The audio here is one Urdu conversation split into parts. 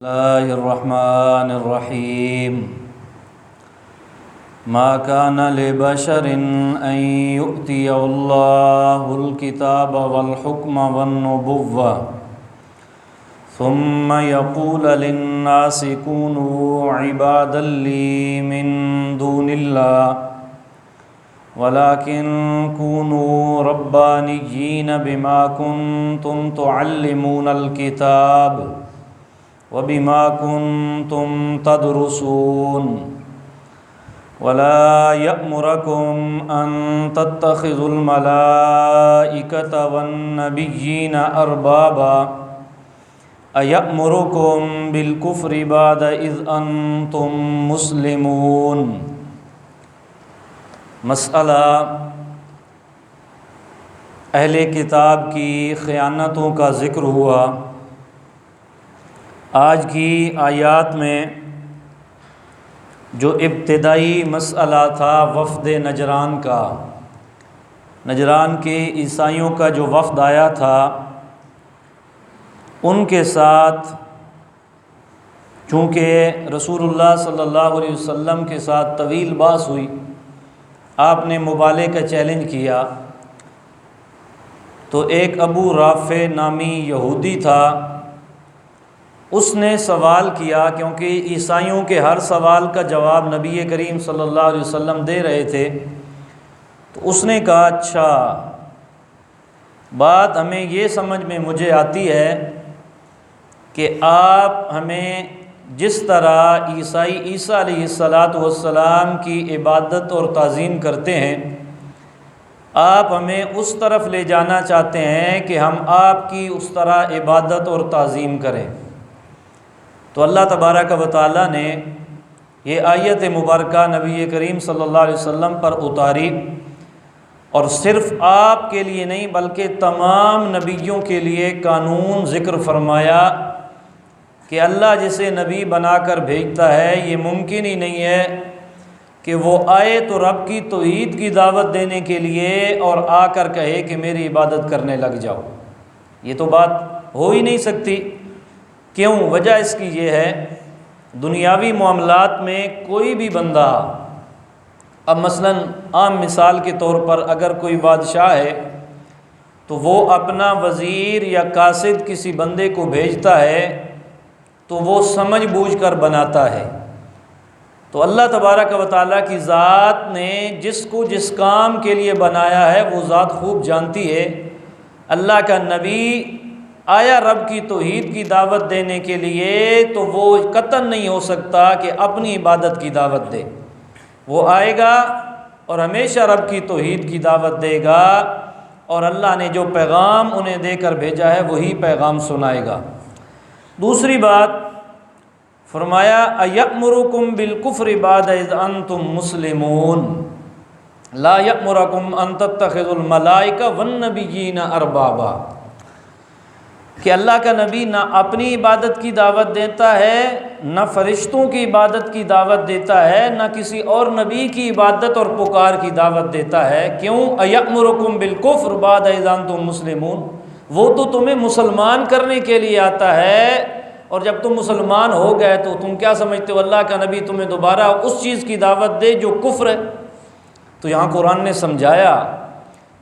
الله الرحمن الرحيم ما كان لبشر أن يؤتيه الله الكتاب والحكم والنبوة ثم يقول للناس كونوا عبادا لي من دون الله ولكن كونوا ربانيين بما كنتم تعلمون الكتاب وبما كنتم تدرسون ولا يأمركم أن تتخذوا الملائكة والنبيين أربابا أيأمركم بالكفر بعد إذ أنتم مسلمون۔ مسئلہ اہل کتاب کی خیانتوں کا ذکر ہوا۔ آج کی آیات میں جو ابتدائی مسئلہ تھا وفد نجران کا، نجران کے عیسائیوں کا جو وفد آیا تھا، ان کے ساتھ چونکہ رسول اللہ صلی اللہ علیہ وسلم کے ساتھ طویل بحث ہوئی، آپ نے مبالغے کا چیلنج کیا، تو ایک ابو رافع نامی یہودی تھا، اس نے سوال کیا، کیونکہ عیسائیوں کے ہر سوال کا جواب نبی کریم صلی اللہ علیہ وسلم دے رہے تھے، تو اس نے کہا اچھا بات ہمیں یہ سمجھ میں مجھے آتی ہے کہ آپ ہمیں جس طرح عیسیٰ علیہ السلام کی عبادت اور تعظیم کرتے ہیں، آپ ہمیں اس طرف لے جانا چاہتے ہیں کہ ہم آپ کی اس طرح عبادت اور تعظیم کریں۔ تو اللہ تبارک و تعالیٰ نے یہ آیت مبارکہ نبی کریم صلی اللہ علیہ وسلم پر اتاری، اور صرف آپ کے لیے نہیں بلکہ تمام نبیوں کے لیے قانون ذکر فرمایا کہ اللہ جسے نبی بنا کر بھیجتا ہے، یہ ممکن ہی نہیں ہے کہ وہ آئے تو رب کی توحید کی دعوت دینے کے لیے اور آ کر کہے کہ میری عبادت کرنے لگ جاؤ۔ یہ تو بات ہو ہی نہیں سکتی۔ کیوں؟ وجہ اس کی یہ ہے، دنیاوی معاملات میں کوئی بھی بندہ، اب مثلا عام مثال کے طور پر اگر کوئی بادشاہ ہے تو وہ اپنا وزیر یا قاصد کسی بندے کو بھیجتا ہے تو وہ سمجھ بوجھ کر بناتا ہے۔ تو اللہ تبارک و تعالیٰ کی ذات نے جس کو جس کام کے لیے بنایا ہے وہ ذات خوب جانتی ہے۔ اللہ کا نبی آیا رب کی توحید کی دعوت دینے کے لیے تو وہ قطعاً نہیں ہو سکتا کہ اپنی عبادت کی دعوت دے، وہ آئے گا اور ہمیشہ رب کی توحید کی دعوت دے گا، اور اللہ نے جو پیغام انہیں دے کر بھیجا ہے وہی پیغام سنائے گا۔ دوسری بات فرمایا اَیَأْمُرُکُم بِالْکُفْرِ بَعْدَ اِذْ أَنْتُم مُّسْلِمُونَ لَا يَأْمُرَکُم أَن تَتَّخِذُوا الْمَلَائِکَةَ وَالنَّبِیِّینَ أَرْبَابًا، کہ اللہ کا نبی نہ اپنی عبادت کی دعوت دیتا ہے، نہ فرشتوں کی عبادت کی دعوت دیتا ہے، نہ کسی اور نبی کی عبادت اور پکار کی دعوت دیتا ہے۔ کیوں؟ اَیَأْمُرُکُم بِالْکُفْرِ بَعْدَ اِذْ أَنْتُم مُّسْلِمُونَ، وہ تو تمہیں مسلمان کرنے کے لیے آتا ہے، اور جب تم مسلمان ہو گئے تو تم کیا سمجھتے ہو اللہ کا نبی تمہیں دوبارہ اس چیز کی دعوت دے جو کفر ہے؟ تو یہاں قرآن نے سمجھایا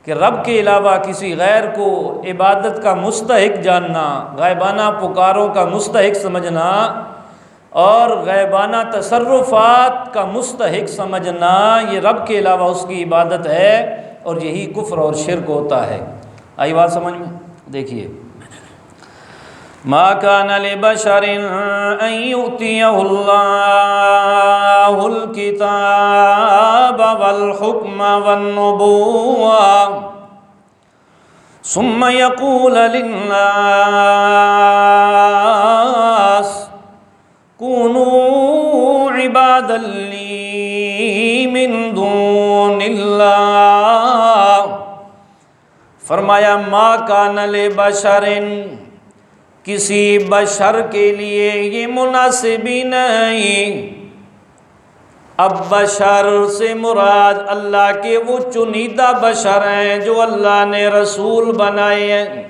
کہ رب کے علاوہ کسی غیر کو عبادت کا مستحق جاننا، غیبانہ پکاروں کا مستحق سمجھنا اور غیبانہ تصرفات کا مستحق سمجھنا، یہ رب کے علاوہ اس کی عبادت ہے، اور یہی کفر اور شرک ہوتا ہے۔ آئی بات سمجھ میں؟ دیکھیے، ما کان لبشر ان یؤتیہ اللہ الکتاب والحکم والنبوة ثم یقول للناس کونوا عبادا لی من دون اللہ۔ فرمایا ما کان لبشر، کسی بشر کے لیے یہ مناسب ہی نہیں۔ اب بشر سے مراد اللہ کے وہ چنیدہ بشر ہیں جو اللہ نے رسول بنائے ہیں،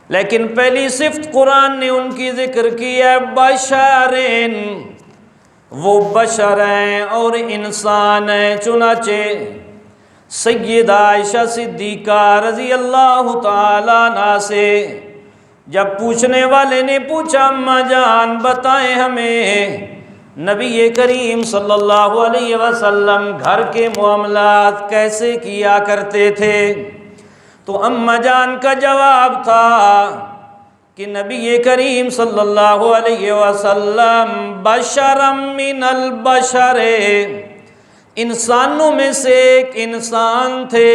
لیکن پہلی صفت قرآن نے ان کی ذکر کی ہے بشرین، وہ بشر ہیں اور انسان ہیں۔ چنانچہ سیدہ عائشہ صدیقہ رضی اللہ تعالیٰ عنہا سے جب پوچھنے والے نے پوچھا اماں جان بتائیں ہمیں نبی کریم صلی اللہ علیہ وسلم گھر کے معاملات کیسے کیا کرتے تھے، تو اماں جان کا جواب تھا کہ نبی کریم صلی اللہ علیہ وسلم بشرم من البشر، انسانوں میں سے ایک انسان تھے۔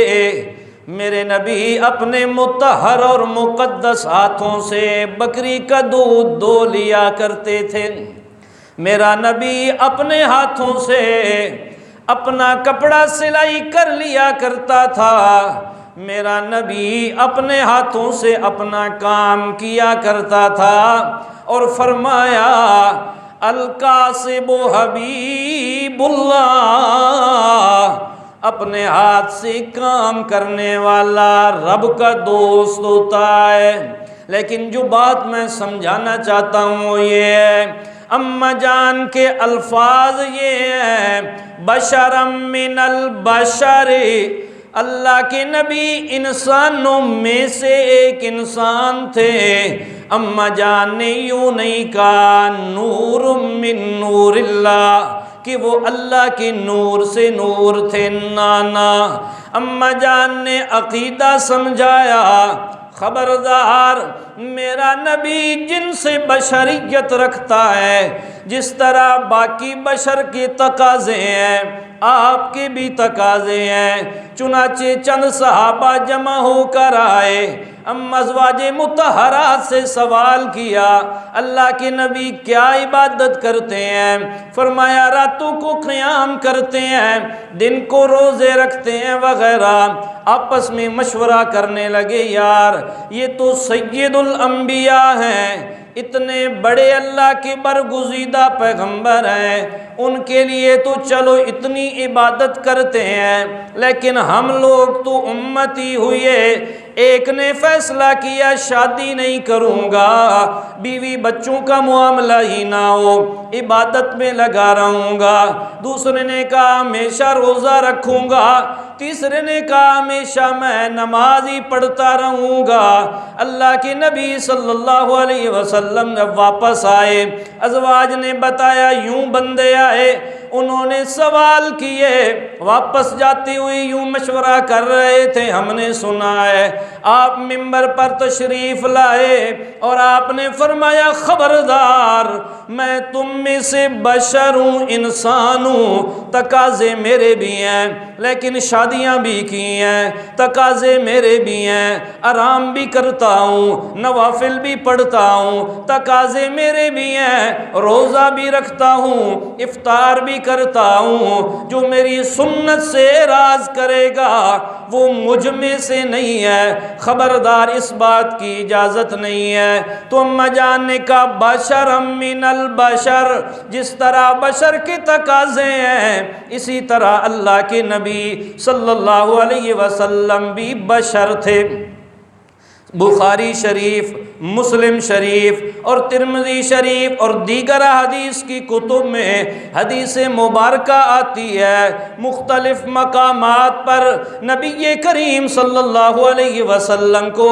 میرے نبی اپنے مطہر اور مقدس ہاتھوں سے بکری کا دودھ دو لیا کرتے تھے۔ میرا نبی اپنے ہاتھوں سے اپنا کپڑا سلائی کر لیا کرتا تھا۔ میرا نبی اپنے ہاتھوں سے اپنا کام کیا کرتا تھا، اور فرمایا القاسب حبیب اللہ، اپنے ہاتھ سے کام کرنے والا رب کا دوست ہوتا ہے۔ لیکن جو بات میں سمجھانا چاہتا ہوں وہ یہ ہے، اماں جان کے الفاظ یہ ہیں بشرم من البشر، اللہ کے نبی انسانوں میں سے ایک انسان تھے۔ اماں جان نے یوں نہیں کہا نور من نور اللہ کہ وہ اللہ کے نور سے نور تھے، نانا۔ اماں جان نے عقیدہ سمجھایا خبردار میرا نبی جن سے بشریت رکھتا ہے، جس طرح باقی بشر کے تقاضے ہیں آپ کے بھی تقاضے ہیں۔ چنانچہ چند صحابہ جمع ہو کر آئے، ازواج مطہرات سے سوال کیا اللہ کے نبی کیا عبادت کرتے ہیں؟ فرمایا راتوں کو قیام کرتے ہیں، دن کو روزے رکھتے ہیں وغیرہ۔ آپس میں مشورہ کرنے لگے یار یہ تو سید الانبیاء ہیں، اتنے بڑے اللہ کے برگزیدہ پیغمبر ہیں، ان کے لیے تو چلو اتنی عبادت کرتے ہیں، لیکن ہم لوگ تو امتی ہوئے۔ ایک نے فیصلہ کیا شادی نہیں کروں گا، بیوی بچوں کا معاملہ ہی نہ ہو، عبادت میں لگا رہوں گا۔ دوسرے نے کہا ہمیشہ روزہ رکھوں گا، تیسرے نے کہا ہمیشہ میں نماز ہی پڑھتا رہوں گا۔ اللہ کے نبی صلی اللہ علیہ وسلم جب واپس آئے، ازواج نے بتایا یوں بندے آئے، انہوں نے سوال کیے، واپس جاتے ہوئے یوں مشورہ کر رہے تھے، ہم نے سنا ہے آپ منبر پر تشریف لائے اور آپ نے فرمایا خبردار میں تم میں سے بشر ہوں، انسان ہوں، تقاضے میرے بھی ہیں، لیکن شادیاں بھی کی ہیں، تقاضے میرے بھی ہیں، آرام بھی کرتا ہوں، نوافل بھی پڑھتا ہوں، تقاضے میرے بھی ہیں، روزہ بھی رکھتا ہوں، افطار بھی کرتا ہوں۔ جو میری سنت سے اعراض کرے گا وہ مجھ میں سے نہیں ہے، خبردار اس بات کی اجازت نہیں ہے۔ تو اماں جان نے کہا بشر من البشر، جس طرح بشر کے تقاضے ہیں اسی طرح اللہ کے نبی صلی اللہ علیہ وسلم بھی بشر تھے۔ بخاری شریف، مسلم شریف اور ترمذی شریف اور دیگر حدیث کی کتب میں حدیث مبارکہ آتی ہے، مختلف مقامات پر نبی کریم صلی اللہ علیہ وسلم کو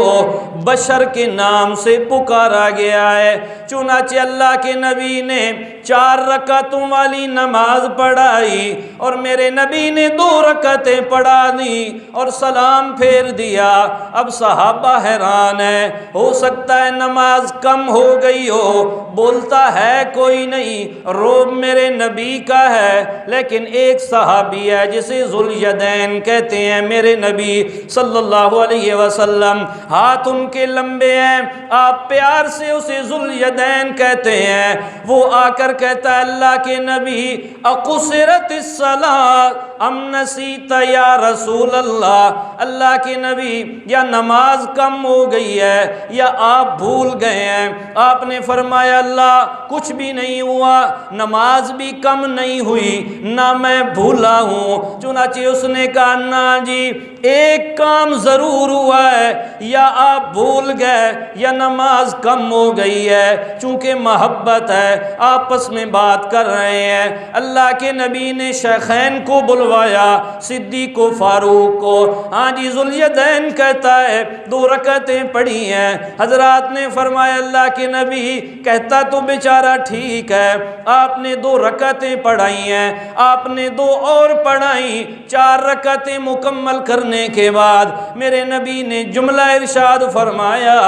بشر کے نام سے پکارا گیا ہے۔ چنانچہ اللہ کے نبی نے 4 رکعتوں والی نماز پڑھائی اور میرے نبی نے 2 رکعتیں پڑھا دی اور سلام پھیر دیا۔ اب صحابہ حیران ہے، ہو سکتا ہے نماز کم ہو گئی ہو، بولتا ہے کوئی نہیں، روب میرے نبی کا ہے، لیکن ایک صحابی ہے جسے ذوالیدین کہتے ہیں، میرے نبی صلی اللہ علیہ وسلم ہاتھ ان کے لمبے ہیں، آپ پیار سے اسے ذوالیدین کہتے ہیں۔ وہ آ کر کہتا ہے اللہ کے نبی اقصرت الصلاۃ ام نسیت یا رسول اللہ، اللہ کے نبی یا نماز کم ہو گئی ہے یا آپ بھول گئے ہیں؟ آپ نے فرمایا اللہ کچھ بھی نہیں ہوا، نماز بھی کم نہیں ہوئی، نہ میں بھولا ہوں۔ چنانچہ اس نے کہا نا جی ایک کام ضرور ہوا ہے، یا آپ بھول گئے یا نماز کم ہو گئی ہے، چونکہ محبت ہے آپس میں بات کر رہے ہیں۔ اللہ کے نبی نے شیخین کو بلوایا، صدیق و فاروق کو۔ ہاں جی، ذوالیدین کہتا ہے 2 رکعتیں پڑھی ہیں۔ حضرات نے فرمایا اللہ کے نبی کہتا تو بیچارہ ٹھیک ہے، آپ نے 2 رکعتیں پڑھائی ہیں، آپ نے 2 اور پڑھائی۔ 4 رکعتیں مکمل کرنے کے بعد میرے نبی نے جملہ ارشاد فرمایا،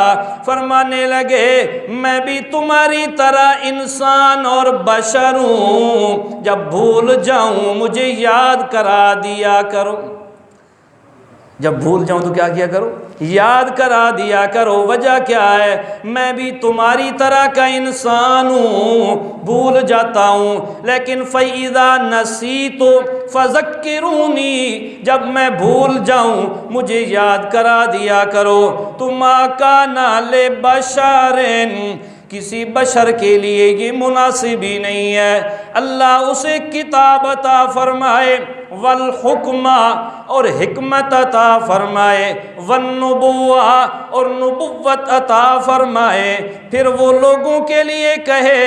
فرمانے لگے میں بھی تمہاری طرح انسان اور بشر ہوں، جب بھول جاؤں مجھے یاد کرا دیا کرو۔ جب بھول جاؤں تو کیا کرو؟ یاد کرا دیا کرو۔ وجہ کیا ہے؟ میں بھی تمہاری طرح کا انسان ہوں، بھول جاتا ہوں، لیکن فَإِذَا نَسِيتُ فَذَكِّرُونِي، جب میں بھول جاؤں مجھے یاد کرا دیا کرو۔ تُمَا كَانَ لِبَشَرٍ، کسی بشر کے لیے یہ مناسب ہی نہیں ہے اللہ اسے کتاب عطا فرمائے، والحکمہ اور حکمت عطا فرمائے، والنبوہ اور نبوت عطا فرمائے، پھر وہ لوگوں کے لیے کہے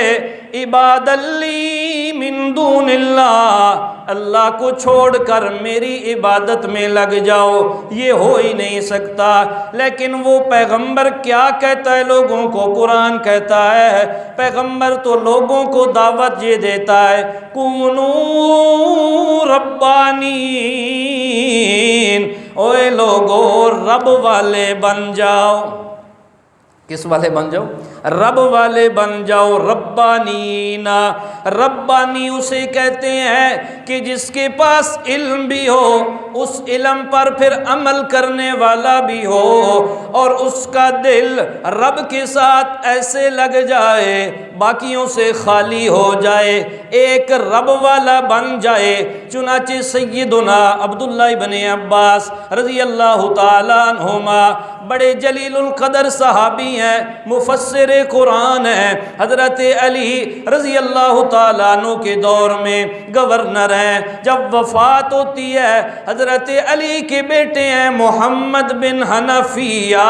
عباد لی من دون اللہ، اللہ کو چھوڑ کر میری عبادت میں لگ جاؤ، یہ ہو ہی نہیں سکتا۔ لیکن وہ پیغمبر کیا کہتا ہے لوگوں کو؟ قرآن کہتا ہے پیغمبر تو لوگوں کو دعوت یہ دیتا ہے کونو ربانین، اوے لوگو رب والے بن جاؤ۔ کس والے بن جاؤ؟ رب والے بن جاؤ۔ ربانین، ربانی اسے کہتے ہیں کہ جس کے پاس علم بھی ہو، اس علم پر پھر عمل کرنے والا بھی ہو، اور اس کا دل رب کے ساتھ ایسے لگ جائے باقیوں سے خالی ہو جائے، ایک رب والا بن جائے۔ چنانچہ سیدنا عبداللہ ابن عباس رضی اللہ تعالیٰ عنہما بڑے جلیل القدر صحابی ہیں، مفسر قرآن ہیں، حضرت علی رضی اللہ تعالیٰ عنہ کے دور میں گورنر ہیں۔ جب وفات ہوتی ہے حضرت علی کے بیٹے ہیں محمد بن حنفیہ،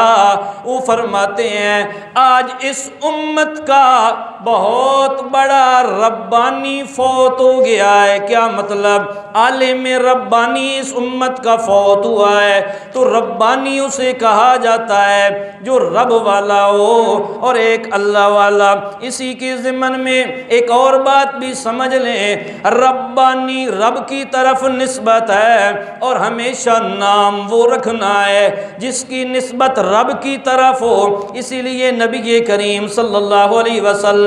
وہ فرماتے ہیں آج اس امت کا بہت بڑا ربانی فوت ہو گیا ہے۔ کیا مطلب؟ عالم ربانی اس امت کا فوت ہوا ہے۔ تو ربانی اسے کہا جاتا ہے جو رب والا ہو اور ایک اللہ والا۔ اسی کے ضمن میں ایک اور بات بھی سمجھ لیں، ربانی رب کی طرف نسبت ہے، اور ہمیشہ نام وہ رکھنا ہے جس کی نسبت رب کی طرف ہو۔ اسی لیے نبی کریم صلی اللہ علیہ وسلم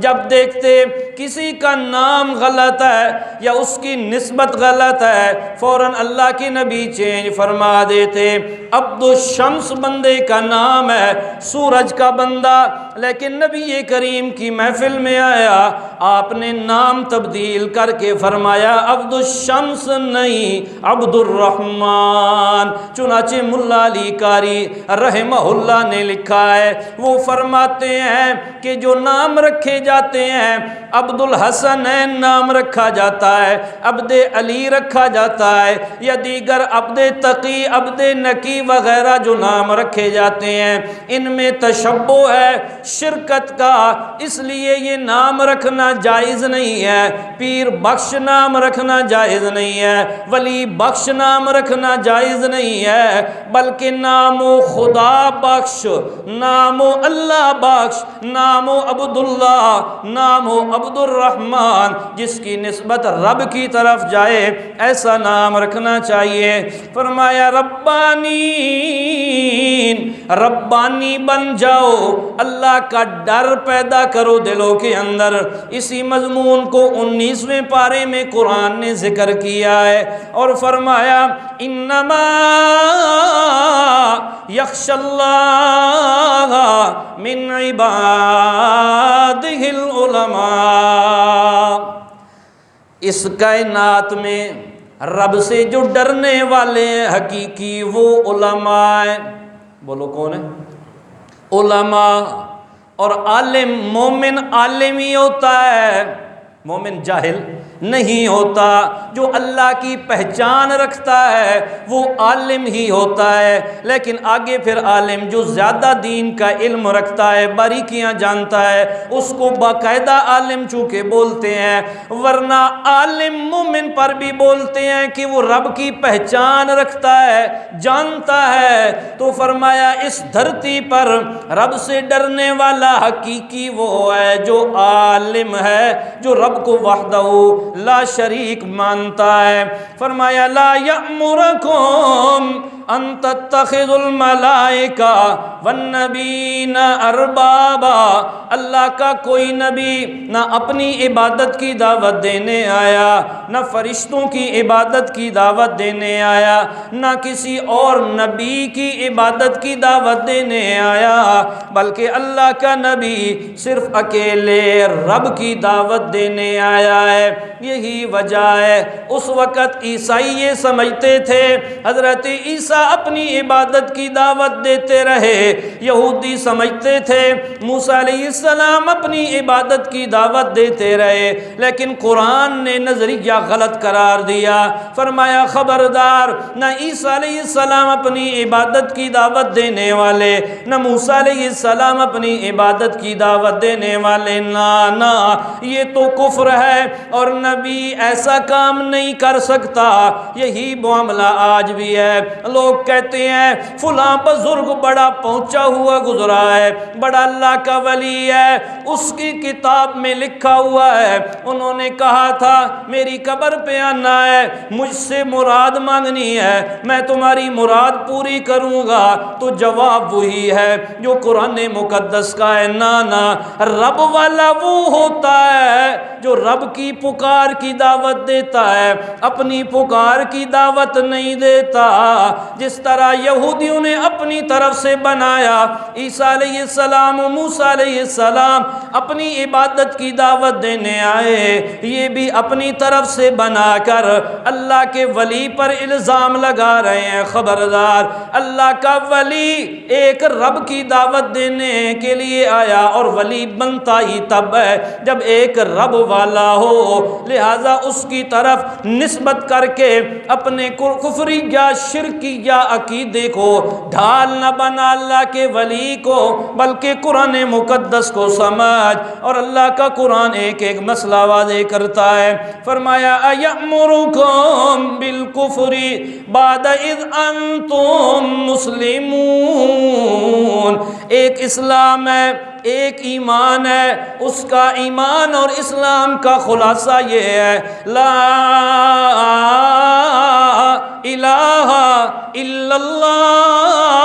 جب دیکھتے کسی کا نام غلط ہے یا اس کی نسبت غلط ہے، فوراً اللہ کے نبی چینج فرما دیتے۔ عبد الشمس بندے کا نام ہے، سورج کا بندہ، لیکن نبی کریم کی محفل میں آیا، آپ نے نام تبدیل کر کے فرمایا عبد الشمس نہیں، عبد الرحمن۔ چنانچہ ملا علی قاری رحمہ اللہ نے لکھا ہے، وہ فرماتے ہیں کہ جو نام رکھے جاتے ہیں، عبد الحسن نام رکھا جاتا ہے، عبد علی رکھا جاتا ہے، یا دیگر عبد تقی، عبد نکی وغیرہ جو نام رکھے جاتے ہیں، ان میں تشبہ ہے شرکت کا، اس لیے یہ نام رکھنا جائز نہیں ہے۔ پیر بخش نام رکھنا جائز نہیں ہے، ولی بخش نام رکھنا جائز نہیں ہے، بلکہ نام و خدا بخش، نام و اللہ بخش، نام و عبداللہ، نام و عبد الرحمن، جس کی نسبت رب کی طرف جائے ایسا نام رکھنا چاہیے۔ فرمایا ربانی، ربانی بن جاؤ، اللہ کا ڈر پیدا کرو دلوں کے اندر۔ اسی مضمون کو 19ویں پارے میں قرآن نے ذکر کیا ہے اور فرمایا انما یخشی اللہ من عبادہ العلماء۔ اس کائنات میں رب سے جو ڈرنے والے ہیں حقیقی وہ علماء ہیں۔ بولو کون ہے؟ علماء۔ اور عالم، مومن عالم ہی ہوتا ہے مومن جاہل نہیں ہوتا، جو اللہ کی پہچان رکھتا ہے وہ عالم ہی ہوتا ہے۔ لیکن آگے پھر عالم جو زیادہ دین کا علم رکھتا ہے، باریکیاں جانتا ہے، اس کو باقاعدہ عالم چونکہ بولتے ہیں، ورنہ عالم مومن پر بھی بولتے ہیں کہ وہ رب کی پہچان رکھتا ہے، جانتا ہے۔ تو فرمایا اس دھرتی پر رب سے ڈرنے والا حقیقی وہ ہے جو عالم ہے، جو رب کو وحدہ لا شریک مانتا ہے۔ فرمایا لا یأمرکم ان تتخذوا الملائکہ والنبیین اربابا، اللہ کا کوئی نبی نہ اپنی عبادت کی دعوت دینے آیا، نہ فرشتوں کی عبادت کی دعوت دینے آیا، نہ کسی اور نبی کی عبادت کی دعوت دینے آیا، بلکہ اللہ کا نبی صرف اکیلے رب کی دعوت دینے آیا ہے۔ یہی وجہ ہے اس وقت عیسائی یہ سمجھتے تھے حضرت عیسیٰ اپنی عبادت کی دعوت دیتے رہے، یہودی سمجھتے تھے موسیٰ علیہ السلام اپنی عبادت کی دعوت دیتے رہے، لیکن قرآن نے نظریہ غلط قرار دیا۔ فرمایا خبردار، نہ عیسیٰ علیہ السلام اپنی عبادت کی دعوت دینے والے، نہ موسیٰ علیہ السلام اپنی عبادت کی دعوت دینے والے، نہ یہ تو کفر ہے اور نبی ایسا کام نہیں کر سکتا۔ یہی معاملہ آج بھی ہے، لوگ کہتے ہیں فلاں بزرگ بڑا پہنچا ہوا گزرا ہے، بڑا اللہ کا ولی ہے، اس کی کتاب میں لکھا ہوا ہے، انہوں نے کہا تھا میری قبر پہ آنا ہے، مجھ سے مراد مانگنی ہے، میں تمہاری مراد پوری کروں گا۔ تو جواب وہی ہے جو قرآن مقدس کا ہے، نہ رب والا وہ ہوتا ہے جو رب کی پکار کی دعوت دیتا ہے، اپنی پکار کی دعوت نہیں دیتا۔ جس طرح یہودیوں نے اپنی طرف سے بنایا، عیسیٰ علیہ السلام و موسیٰ علیہ السلام اپنی عبادت کی دعوت دینے آئے، یہ بھی اپنی طرف سے بنا کر اللہ کے ولی پر الزام لگا رہے ہیں۔ خبردار، اللہ کا ولی ایک رب کی دعوت دینے کے لیے آیا، اور ولی بنتا ہی تب ہے جب ایک رب والا ہو، لہذا اس کی طرف نسبت کر کے اپنے کفری یا شرکی یا عقیدے کو ڈھال نہ بنا اللہ کے ولی کو، بلکہ قرآن مقدس کو سمجھ۔ اور اللہ کا قرآن ایک ایک مسئلہ واضح کرتا ہے۔ فرمایا اَیَأْمُرُکُم بِالْکُفْرِ بَعْدَ اِذْ أَنْتُم مُسْلِمُونَ۔ ایک اسلام ہے، ایک ایمان ہے، اس کا ایمان اور اسلام کا خلاصہ یہ ہے لا الہ الا اللہ،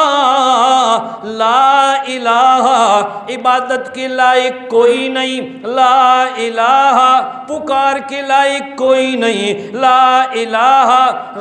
لا الہ عبادت کے لائق کوئی نہیں، لا الہ پکار کے لائق کوئی نہیں، لا الہ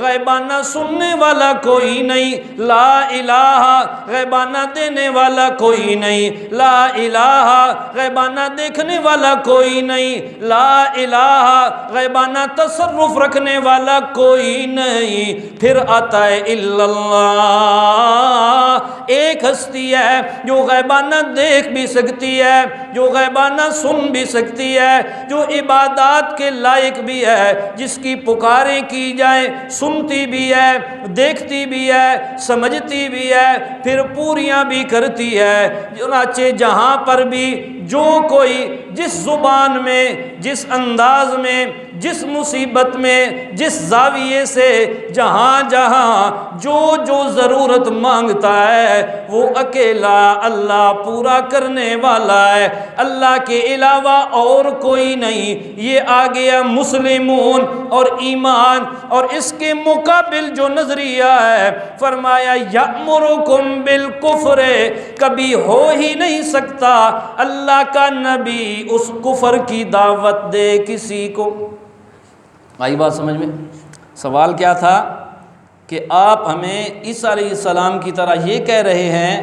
غیبانہ سننے والا کوئی نہیں، لا الہ غیبانہ دینے والا کوئی نہیں، لا الہ غیبانہ دیکھنے والا کوئی نہیں، لا الہ غیبانہ تصرف رکھنے والا کوئی نہیں۔ پھر آتا ہے الا اللہ، ایک ہستی ہے جو غیبانہ دیکھ بھی سکتی ہے، جو غیبانہ سن بھی سکتی ہے، جو عبادات کے لائق بھی ہے، جس کی پکاریں کی جائیں، سنتی بھی ہے، دیکھتی بھی ہے، سمجھتی بھی ہے، پھر پوریاں بھی کرتی ہے۔ چنانچہ جہاں پر بھی جو کوئی جس زبان میں، جس انداز میں، جس مصیبت میں، جس زاویے سے جہاں جو ضرورت مانگتا ہے، وہ اکیلا اللہ پورا کرنے والا ہے، اللہ کے علاوہ اور کوئی نہیں۔ یہ آ گیا مسلمون اور ایمان، اور اس کے مقابل جو نظریہ ہے فرمایا یأمرکم بالکفر، کبھی ہو ہی نہیں سکتا اللہ کا نبی اس کفر کی دعوت دے کسی کو۔ آئی بات سمجھ میں؟ سوال کیا تھا کہ آپ ہمیں عیسیٰ علیہ السلام کی طرح یہ کہہ رہے ہیں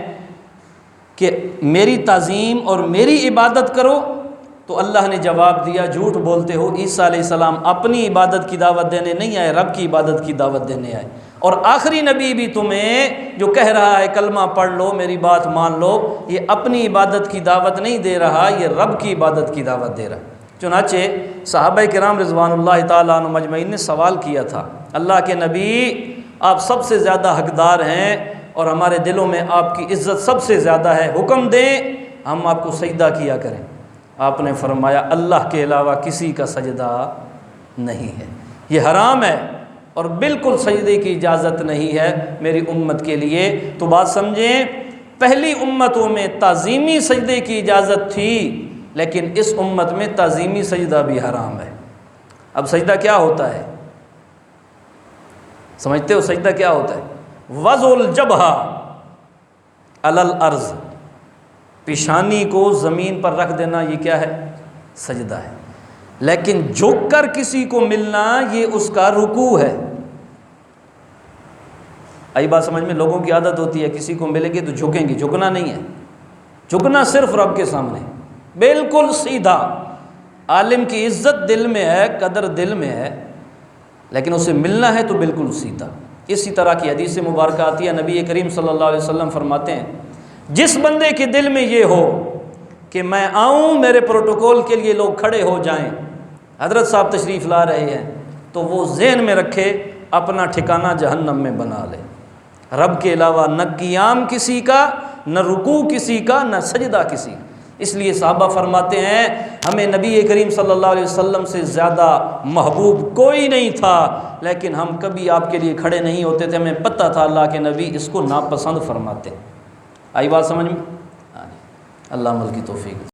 کہ میری تعظیم اور میری عبادت کرو، تو اللہ نے جواب دیا جھوٹ بولتے ہو، عیسیٰ علیہ السلام اپنی عبادت کی دعوت دینے نہیں آئے، رب کی عبادت کی دعوت دینے آئے۔ اور آخری نبی بھی تمہیں جو کہہ رہا ہے کلمہ پڑھ لو، میری بات مان لو، یہ اپنی عبادت کی دعوت نہیں دے رہا، یہ رب کی عبادت کی دعوت دے رہا ہے۔ چنانچہ صحابہ کرام رضوان اللہ تعالیٰ عنہ مجمعین نے سوال کیا تھا، اللہ کے نبی آپ سب سے زیادہ حقدار ہیں اور ہمارے دلوں میں آپ کی عزت سب سے زیادہ ہے، حکم دیں ہم آپ کو سجدہ کیا کریں۔ آپ نے فرمایا اللہ کے علاوہ کسی کا سجدہ نہیں ہے، یہ حرام ہے اور بالکل سجدے کی اجازت نہیں ہے میری امت کے لیے۔ تو بات سمجھیں، پہلی امتوں میں تعظیمی سجدے کی اجازت تھی، لیکن اس امت میں تعظیمی سجدہ بھی حرام ہے۔ اب سجدہ کیا ہوتا ہے؟ سمجھتے ہو سجدہ کیا ہوتا ہے؟ وضع الجبہہ علی الارض، پیشانی کو زمین پر رکھ دینا، یہ کیا ہے؟ سجدہ ہے۔ لیکن جھک کر کسی کو ملنا یہ اس کا رکوع ہے۔ آئی بات سمجھ میں؟ لوگوں کی عادت ہوتی ہے کسی کو ملے گے تو جھکیں گے، جھکنا نہیں ہے، جھکنا صرف رب کے سامنے، بالکل سیدھا۔ عالم کی عزت دل میں ہے، قدر دل میں ہے، لیکن اسے ملنا ہے تو بالکل سیدھا۔ اسی طرح کی حدیث مبارکہ آتی ہے، نبی کریم صلی اللہ علیہ وسلم فرماتے ہیں جس بندے کے دل میں یہ ہو کہ میں آؤں میرے پروٹوکول کے لیے لوگ کھڑے ہو جائیں، حضرت صاحب تشریف لا رہے ہیں، تو وہ ذہن میں رکھے اپنا ٹھکانہ جہنم میں بنا لے۔ رب کے علاوہ نہ قیام کسی کا، نہ رکوع کسی کا، نہ سجدہ کسی کا۔ اس لیے صحابہ فرماتے ہیں ہمیں نبی کریم صلی اللہ علیہ وسلم سے زیادہ محبوب کوئی نہیں تھا، لیکن ہم کبھی آپ کے لیے کھڑے نہیں ہوتے تھے، ہمیں پتہ تھا اللہ کے نبی اس کو ناپسند فرماتے۔ آئی بات سمجھ میں؟ اللہ عمل کی توفیق۔